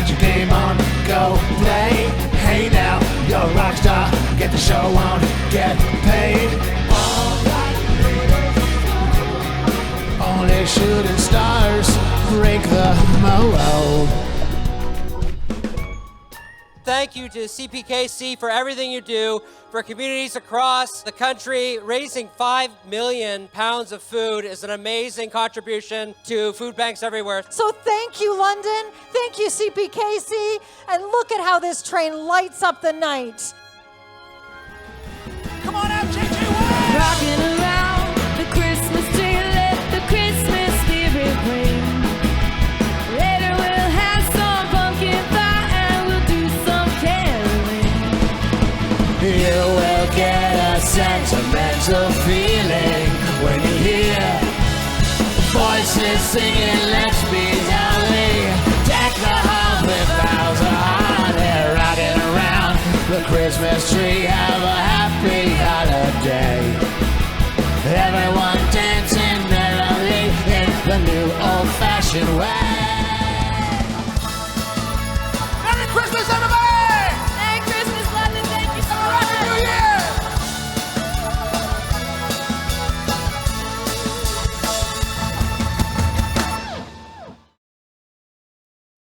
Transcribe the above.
get your game on, go play. Hey now, you're a rock star, get the show on, get paid. Only shooting stars break the mold. Thank you to CPKC for everything you do for communities across the country. Raising 5 million pounds of food is an amazing contribution to food banks everywhere. So thank you, London. Thank you, CPKC. And look at how this train lights up the night. Come on out, JJ Wilde! Rocking around the Christmas tree, let the Christmas spirit ring. Later we'll have some pumpkin pie and we'll do some caroling. You will get a sentimental feeling when you hear voices singing, let's be jolly. Deck the halls with boughs of holly, rocking around the Christmas tree. Have a happy holiday. Everyone dancing merrily in the new old-fashioned way.